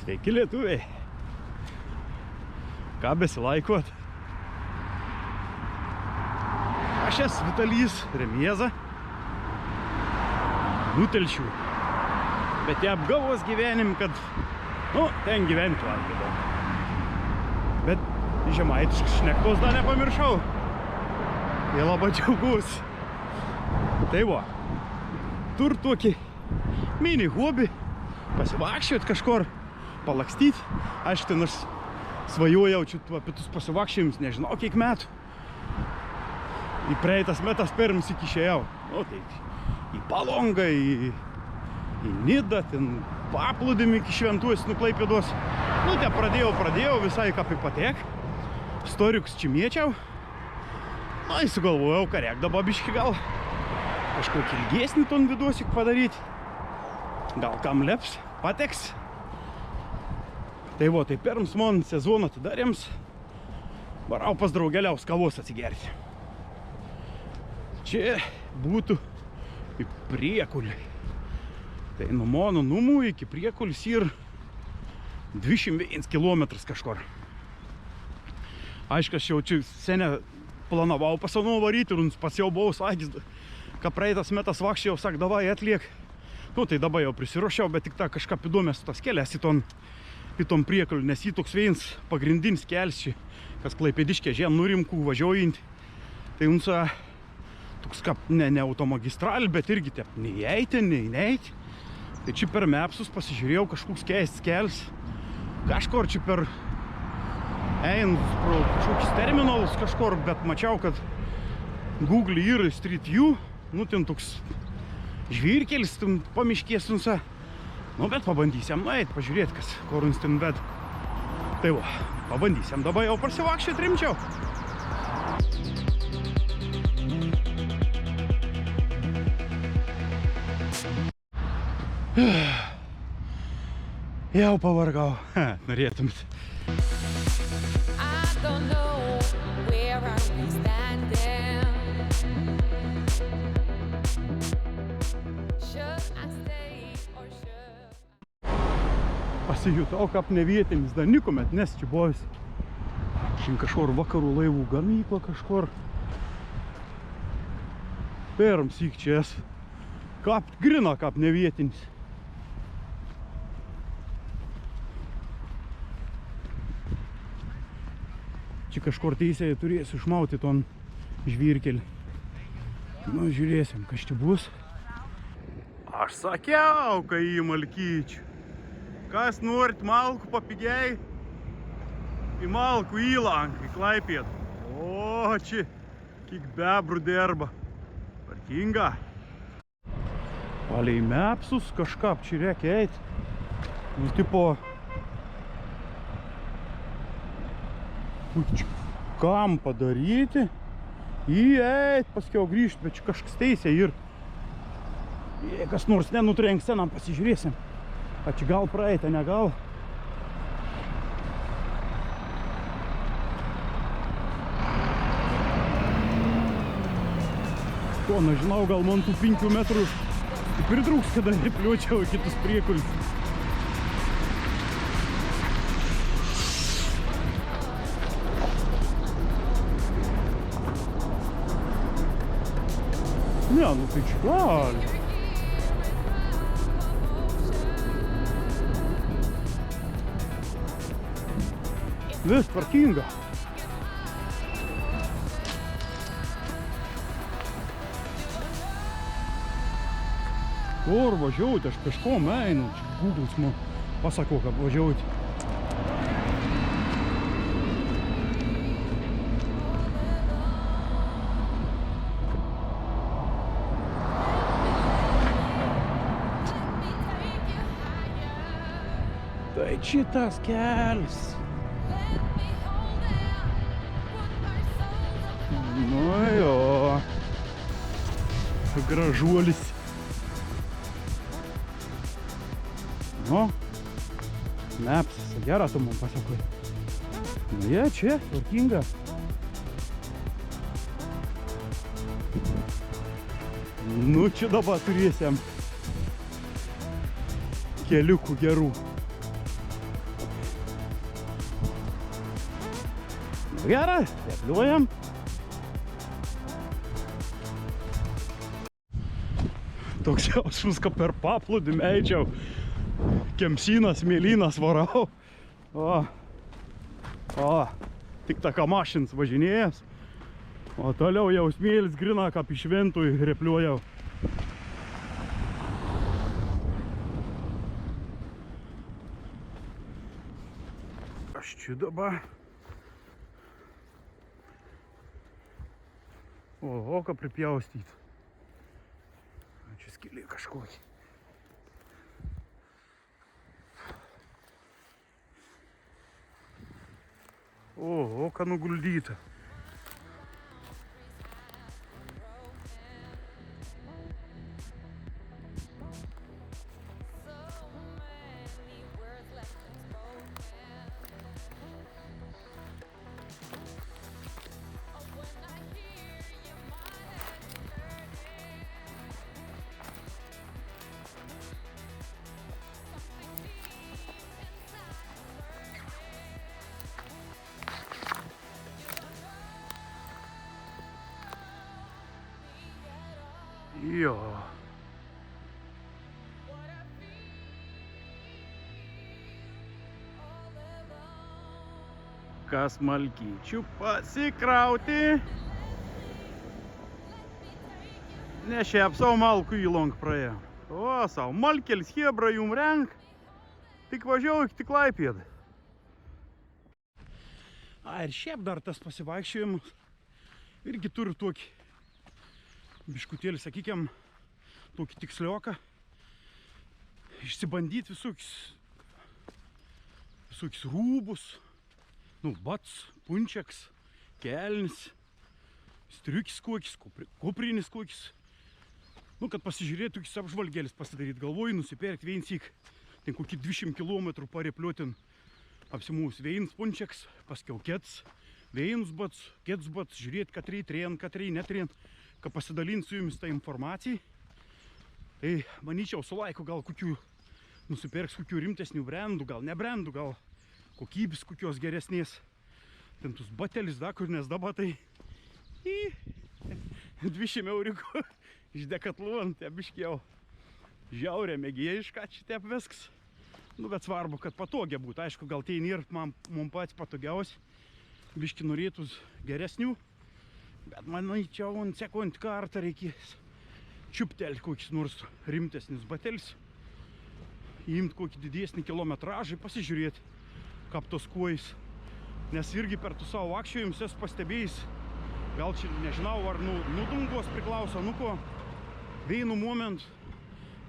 Sveiki lietuviai. Ką besilaikot? Aš esu Vitalijus Remieza. Nutelšiu. Bet jie apgalvos gyvenim, kad, ten gyventi valgydavo. Bet žemaitiškas šnektos dar nepamiršau. Jie labai džiaugus. Tai va, tur tokį mini hobį, pasivakščiot kažkur, palakstyt. Aš ten aš svajojau apie tus pasivakščiojimus, nežinau kiek metų. Į praeitas metas pirms iki išėjau. Tai į Palongą, į Nidą, ten paplūdimį iki Šventuosius Klaipėdos. Ten pradėjau visai kaip patek. Storiukus čimiečiau. Sugalvojau, ką reik dabar biškį gal. Kažkokį ilgesnį ton vidosik padaryti. Gal kam leps, pateks. Tai va, tai pirms man sezoną atidarėms. Varau pas draugeliaus kavos atsigerti. Čia būtų į Priekulį. Tai nuo mano numų iki Priekulis ir 201 kilometras kažkur. Aišku, aš jau čia seniai planavau pasanu varyti ir pats jau buvau sakęs, kad praeitas metas vakščiau, sak, davai atliek. Tai dabar jau prisiruošiau, bet tik kažką įdomės tas kelias į tom Priekulį, nes jį toks vienas pagrindinis kelias čia, kas Klaipėdiškė žem nurimkų važiuojant. Tai unsa toks kaip ne automagistralė, bet irgi taip neįeiti, neįneiti. Tai čia per mapsus pasižiūrėjau kažkoks keistas kelias. Kažkur čia per einant pro kažkokius terminalus kažkur, bet mačiau, kad Google yra Street View. Ten toks žvyrkelis, ten pamiškės unsa. Bet pabandysiam nueit, pažiūrėti, kas korins ten ved. Tai va, pabandysiam dabar jau parsivakščiot rimčiau. Jau pavargau. Norėtumėt. Pasijutau kaip nevietinis, dar nikomet, nes čia buvo kažkur vakarų laivų gamykla kažkur. Pirmsyk čia esu. Kaip grina, kaip nevietinis. Čia kažkur teisėjai turėsiu išmauti ton žvyrkelį. Žiūrėsim, kas čia bus. Aš sakiau, kai į Malkyčių. Kas norit malkų papigiai? Į Malkų įlanką, į Klaipėdą. O, čia kiek bebrų derba. Parkinga. Palei mapsus kažką čia reikia eiti. Tipo... Kam padaryti? Įeit, paskiau grįžti, bet čia kažkas teisė ir... Jei kas nors nenutrenks senam, pasižiūrėsim. Čia gal praeitą, ne gal. Nežinau, gal man tų 5 metrų pritrūks, kada nepliuočiau į kitus Priekulius. Ne, tai čia gali. Vis tvarkinga. Kur važiuoti, aš peškom einu, čia Google'as man pasako, kad važiuoti. Tai šitas kelias. Jo. Gražuolis. Mapsas, gerą tu man pasakai. Jie čia, tvarkinga. Čia dabar turėsim keliukų gerų. Gerai, repliuojam. Toks jausmas, kad per paplūdį eičiau. Kemsynas, mėlynas varau. O, tik taka mašins važinėjas. O toliau jau smėlis grina, kaip iš Šventųjų repliuojau. Aš čia dabar. O, ką pripjaustyt. Čia skylė kažkokį. O, ką nuguldyta. Jo. Kas malkyčių pasikrauti. Ne šiaip savo malkų įlonk praėjo. O, savo malkelis hebra jum renk. Tik važiavau iki Klaipėdą. Ir šiaip dar tas pasivaikščiojimas irgi turi tokį biškutėlį, sakykim, tokį tikslioką. Išsibandyti visokius rūbus. Bats, punčiaks, kelnis, striukis kokis, kuprinis kokis. Kad pasižiūrėti, tokius apžvalgėlis pasidaryti. Galvoju, nusipirkti viensyk, ten kokį 20 km parepliuotin apsimus. Vienas punčiaks, paskiau kets, vienas bats, kets bats, žiūrėti, katrai trien, katrai netrien. Kad pasidalinti su jumis tą informaciją. Tai manyčiau, su laiku gal kokių nusipirks kokių rimtesnių brandų, gal ne brandų, gal kokybės kokios geresnės. Ten tus batelis, kur nes dabar tai 200 eurikų iš Decathlon, tai biškiau žiaurė mėgėjišką šitep viskas. Bet svarbu, kad patogia būtų. Aišku, gal tai nėra mums pats patogiausiai. Biški norėtus geresnių. Bet manyčiau, ant sekund kartą reikės čiuptelti kokis nors rimtesnis batelis. Įimti kokį didesnį kilometražą, pasižiūrėti, kaip tos kojas. Nes irgi per tų savo vakščiojimus esu pastebėjęs, gal čia nežinau, ar nudungos priklauso, ko. Vienu moment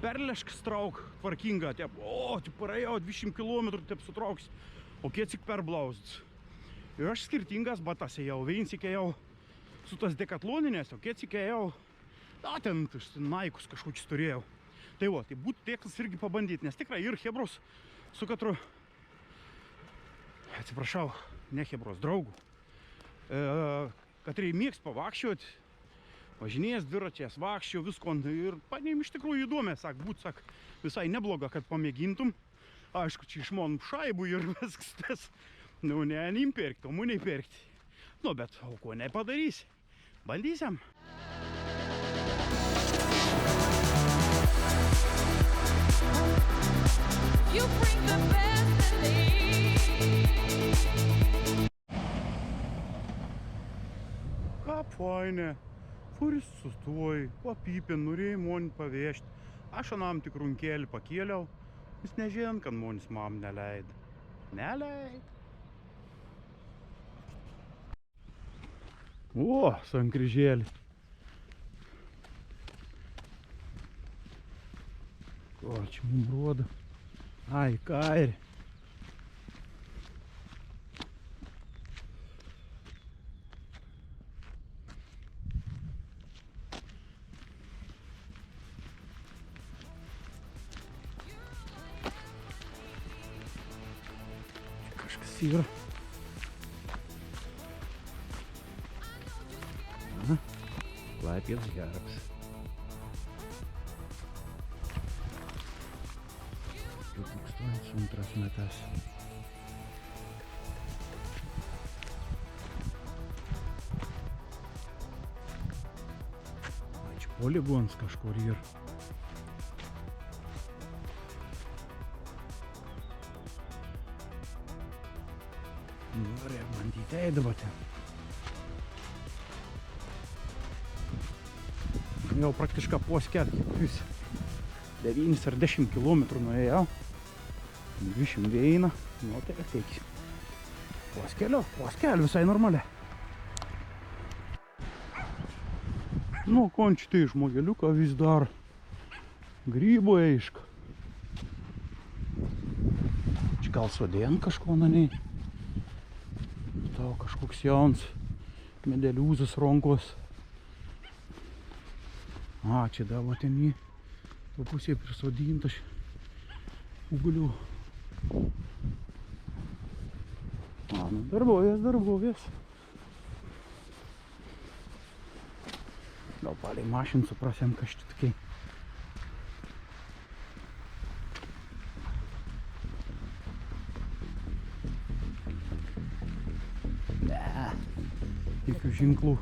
perleškas trauk tvarkinga, praėjau 200 km, taip sutrauks, o kiek tik perblauzdas. Ir aš skirtingas batas ėjau, vienas ėjau su tas dekatloninės, o kiek ėjau, ten naikus kažkokius turėjau. Tai būtų tieklas irgi pabandyti, nes tikrai ir hebros su katru, atsiprašau, ne hebros, draugų, katrai mėgs pavakščioti, važinės dviračiais, vakščio, visko, ir paneim iš tikrųjų įdomi, būt visai nebloga, kad pamėgintum. Aišku, čia išmon šaibų ir viskas tas, ne impirkti, o muniai pirkti. Bet o ko nepadarysi? Bandysim. You bring the best in me. Ką fainė. Furis sustoj, papypin, norėjai monį pavežti. Aš anam tik runkėlį pakėliau. Jis nežien, kad monis mam neleid. Neleid. O, sankryžėlį. O, čia mums rodo. Ai, kairį. Kažkas yra. Klaipėdos gerbs. 2002 metas. poligons kažkur ir. Norėk bandyti eidavote. Jau praktiškai poskelti, vis 9 ar 10 kilometrų nuėjau. 21, nu tai ateikis. Poskelio visai normaliai. Nu, končitai žmogeliuką vis dar grybo eiška. Čia gal sodien kažko naniai. Tau kažkoks jauns medeliūzas ronkos. A, čia davo ten jį. To pusėje prisodintas ugalių. A, nu darbovės. Gal palei mašin suprasėm, kas čia tokiai. Ne, jokių ženklų.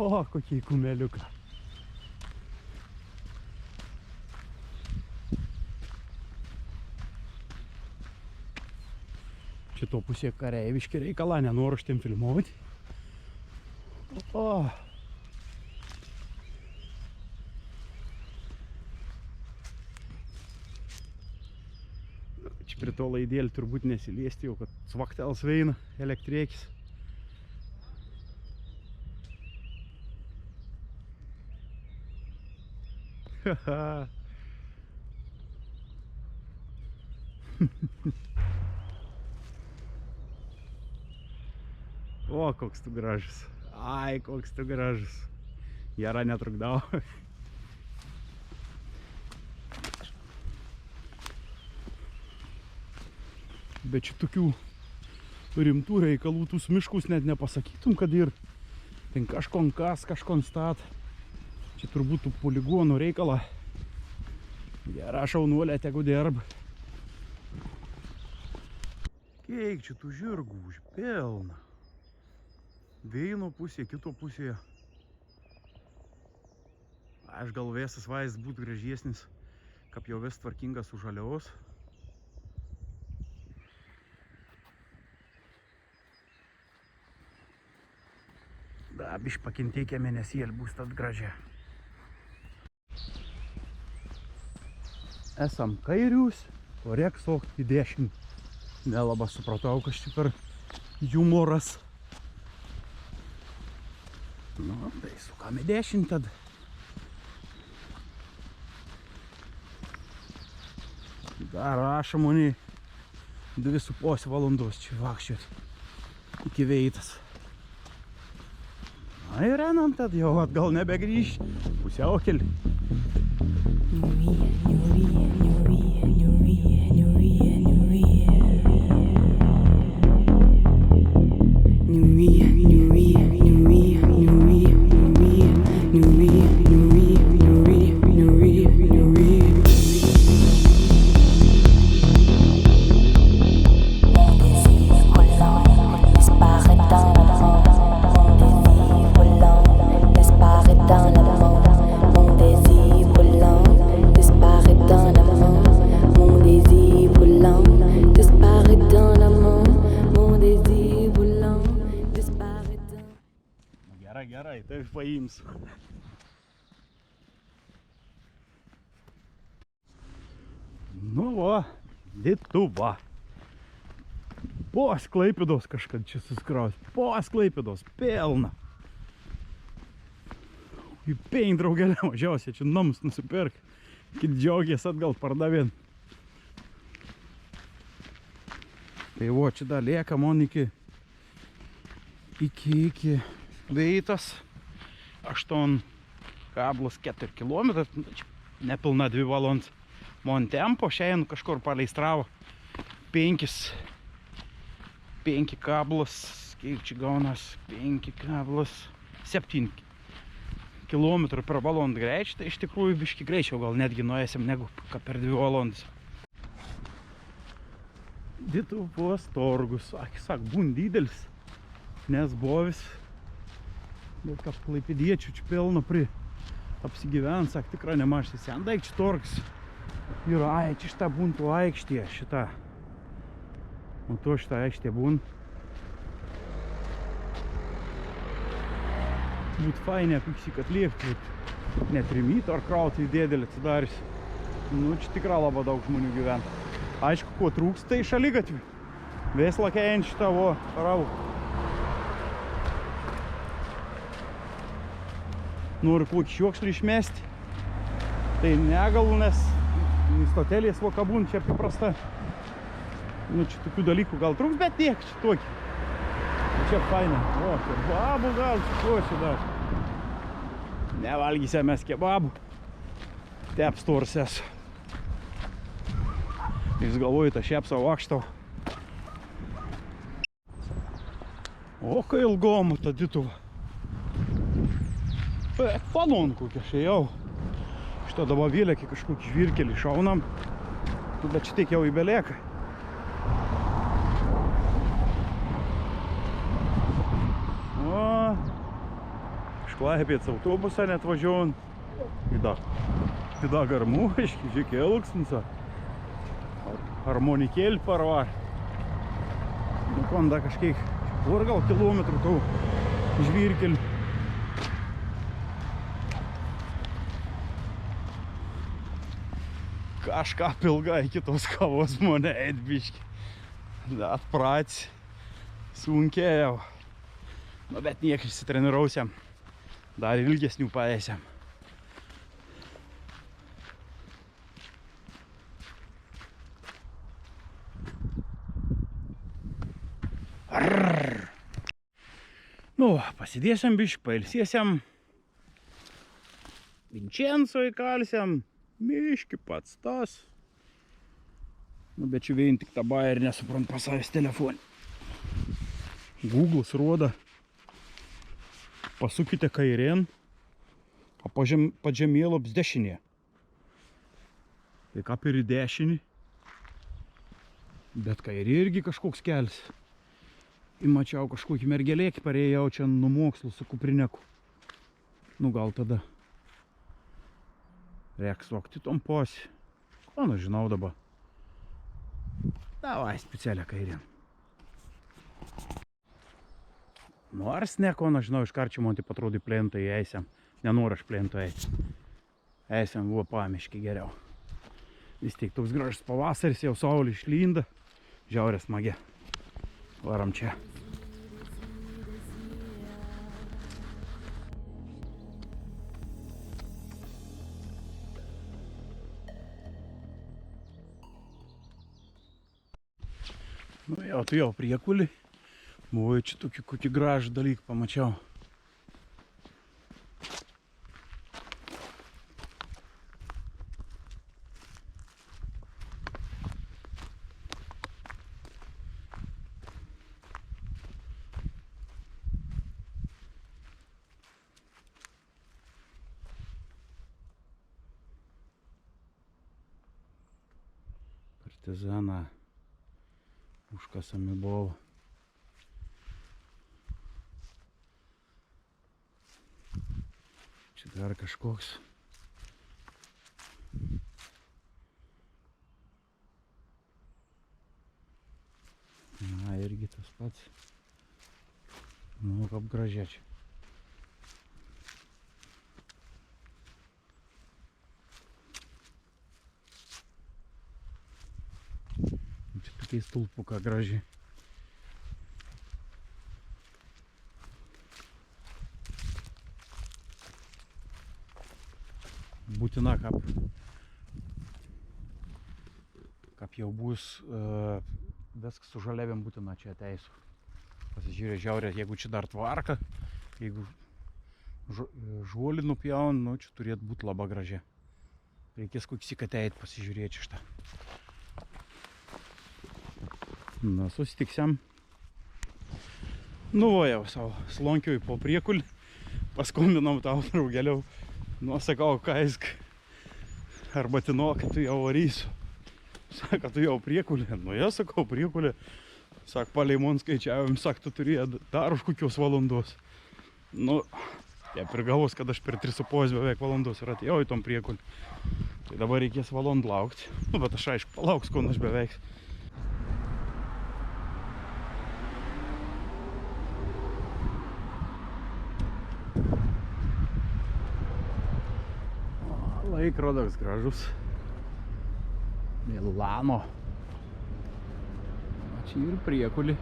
O, kokį kumeliuką. Šito pusė kareiviški reikalą, nenoriu šitiem filmuoti. O. Čia prie to laidėlį turbūt nesiliesti, jau kad svaktels veina elektriekis. Haha. O, koks tu gražus. Ai, koks tu gražus. Jara netrukdavo. Bet čia tokių rimtų reikalų, tus miškus net nepasakytum, kad ir ten kažkon kas, kažkon stat. Čia turbūt tų poligonų reikalą. Gera šaunuolė, tegu dirb. Kiek čia tų žirgų užpilna. Vieno pusėje, kito pusėje. Aš gal visas vaizdas būtų gražesnis, kaip jau vis tvarkingas už žaliaus. Da, biš pakentėkė mėnesėlį bus tad gražia. Esam kairius, o reik sokti į dešinį. Nelabai supratau, kas čia per humoras. Nu, tai sukam į dešinį tad. Dar rašamonį 2,5 valandos čia vakščiot iki veitas. Na ir einam tad jau atgal nebegrįš, pusiaukelį. Gerai, tai paimsiu. Nu va, Lietuva. Pos Klaipėdos kažkad čia suskraus. Pos Klaipėdos, pilna. Į 5 draugelę mažiausiai čia namus nusipirk. Kit džiaugės atgal pardavėn. Tai vo, čia dar lieka man iki Veitas 8,4 km, nepilna 2 valandas. Man tempo šiandien kažkur paleistravo 5,4 Kiek čia gaunas 5,7 km per valandą greičio, tai iš tikrųjų biški greičiau gal netgi nuėsim negu per 2 valandas. Dituvos turgus, sak, būn didelis, nes bovis, bet kad klaipėdiečių čia pilna apsigyvent, sak, tikrai nemažai sendaikčių turgus. Yra, čia šitą būntų aikštė, šitą. O to šitą aikštė būn. Būt fainė, piksik atliekti, net rimyto ar krautai dėdelį atsidarys. Nu, čia tikrai labai daug žmonių gyvena. Aišku, ko trūksta, tai šaligatvių. Vėsla kėjant šitą, rau. Noriu kokį šiukšlį išmesti. Tai negal, nes stotelės vakabūn čia paprasta. Nu, čia tokių dalykų gal trūks, bet tiek čia tokį. Čia faina. O, kebabų gal, ko čia dar. Nevalgysim mes kebabų. Tepstorses. Jūs galvojate, šepsą vakštau. O, kai ilgomu ta Dituva. Palon kokia šia jau. Šitą dabar vėlėkį kažkokį žvirkelį šaunam. Bet čia tik jau į belėką. O, Šklaipėts autobusą net važiuojant. Tada garmuoški, žiūrėk, elgsnsa. Harmonikėlį parvar. Nu, konda kažkiek por gal kilometrų tų žvirkelių. Kažką pilga iki tos kavos mane eit biški. Atprats. Sunkėjau. Nu, bet niek išsitrenirausiam. Dar ilgesnių paėsiam. Nu, pasidėsiam biškį, pailsėsiam. Vinčenso įkalsiam. Miški pats tas. Nu, bet čia vien tik tą bairį nesuprant pasavęs telefonį. Google'as rodo. Pasukite kairėn, o pažemėlops dešinė. Tai ką ir į dešinį. Bet kairė irgi kažkoks kelias. Įmačiau kažkokį mergelėkį parėjau čia nuo mokslų su kuprineku. Nu gal tada. Reiks vokti tom posi. Ko nu žinau dabar. Davai specialią kairėn. Nors neko, nu žinau, iš karčių man taip atrodo plentą įeisiam. Nenoriu aš plentą eiti. Eisiam buvo pamiški geriau. Vis tiek toks gražus pavasaris, jau saulė išlinda. Žiaurė smagi. Varam čia. Nu jau, tu jau priekulį. Buvo čia kokį gražų dalyką pamačiau. Partizaną užkasami buvo. Čia dar kažkoks. Na, irgi tas pats. Nu, kaip gražiai čia. Čia tokiai stulpuka gražiai. Būtina, kaip jau bus viskas su žaliavėm būtina čia ateisiu. Pasižiūrė žiaurė, jeigu čia dar tvarka, jeigu žuolį nupjaun, nu čia turėtų būti labai gražiai. Reikės kokį syk ateit pasižiūrėti šitą. Na, susitiksiam. Nuvojau savo slonkiui po priekulį, paskombinam tau draugeliau. Nu, sakau, ką jis arbatino, kad tu jau varysiu. Sako, tu jau priekulį. Nu, jie sakau, priekulį. Sak, palei man skaičiavim, sak, tu turėjo dar už kokios valandos. Nu, jie prigavus, kad aš per 3,5 beveik valandos ir atėjau į tom priekulį. Tai dabar reikės valandą laukti. Nu, bet aš aišku, palauks, kol aš beveik. Laikrodas gražus. Milano. O čia ir priekulį.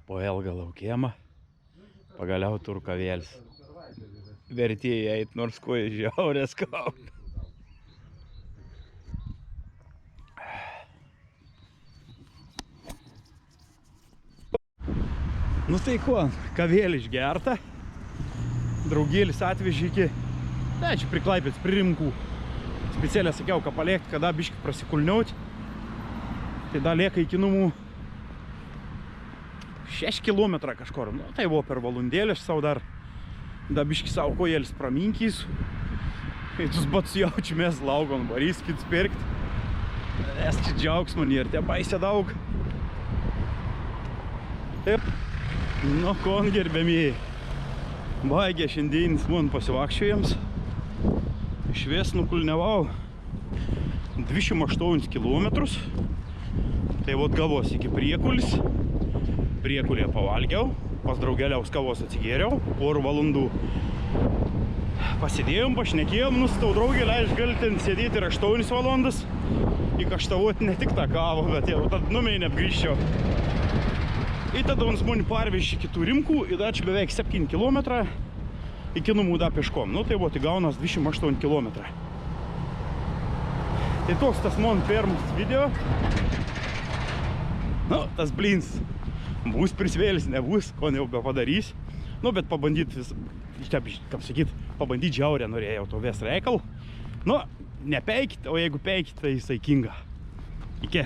Po ilgą laukiamą pagaliau turkavėlis. Vertėjai eit, nors ko į žiaurės kaupt. Nu tai ko, kavėlį išgerta. Draugėlis atvežė iki... Ne, čia priklaipėt prie Rimkų. Specialiai sakiau, ką paliekti, kada biškį prasikulniauti. Tai dar lieka iki namų 6 kilometrą kažkur. Nu, tai buvo per valandėlį, aš savo dar biškį savo kojėlis praminkys. Ir tus bats jaučiu, mes laugom varys, kits pirkt. Es čia džiaugsmo nėr, te baisė daug. Taip. Nu, kon gerbėmėjai. Baigė šiandienis man pasivakščiojams. Išvės nukulniavau 28 kilometrus. Tai vot gavos iki priekulis. Priekulėje pavalgiau. Pas draugeliaus kavos atsigėriau, porų valandų pasidėjom, pašnekėjom, nustau draugelę, aš gali ten sėdėti ir 8 valandas, įkaštavoti ne tik tą kavą, bet jau tad numei neapgrįžčiau. Ir tada uns mani parvežė iki tų Rimkų, ir dar čia beveik 7 km iki namų dar peškom. Nu tai buvo, tai gaunas 28 km. Tai toks tas man pirmas video. Nu, tas blins. Bus prisvėlis, nebus, ko jau be padarys. Nu, bet pabandyti, kaip sakyt, pabandyti žiaurę norėjau to ves reikalų. Nu, nepeikit, o jeigu peikit, tai saikinga. Iki.